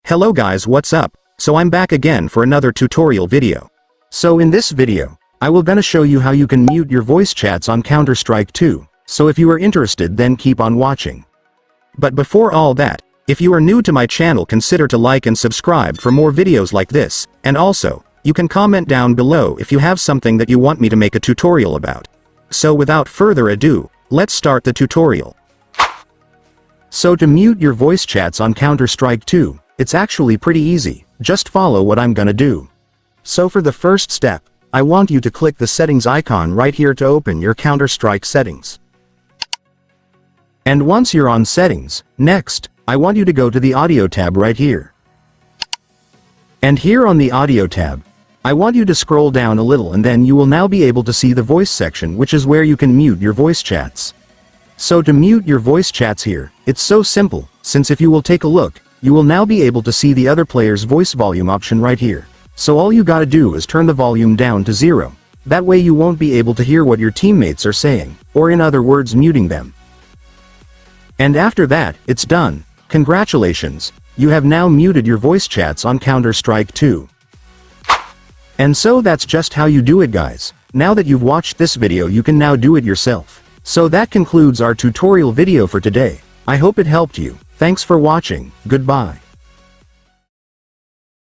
Hello guys, what's up? So I'm back again for another tutorial video. So in this video, I will gonna show you how you can mute your voice chats on Counter-Strike 2, so if you are interested then keep on watching. But before all that, if you are new to my channel consider to like and subscribe for more videos like this, and also, you can comment down below if you have something that you want me to make a tutorial about. So without further ado, let's start the tutorial. So to mute your voice chats on Counter-Strike 2, it's actually pretty easy, just follow what I'm gonna do. So for the first step, I want you to click the settings icon right here to open your Counter-Strike settings. And once you're on settings, next, I want you to go to the audio tab right here. And here on the audio tab, I want you to scroll down a little and then you will now be able to see the voice section, which is where you can mute your voice chats. So to mute your voice chats here, it's so simple, since if you will take a look, you will now be able to see the other player's voice volume option right here. So all you gotta do is turn the volume down to 0. That way you won't be able to hear what your teammates are saying, or in other words muting them. And after that, it's done. Congratulations, you have now muted your voice chats on Counter-Strike 2. And so that's just how you do it guys. Now that you've watched this video you can now do it yourself. So that concludes our tutorial video for today. I hope it helped you. Thanks for watching, goodbye.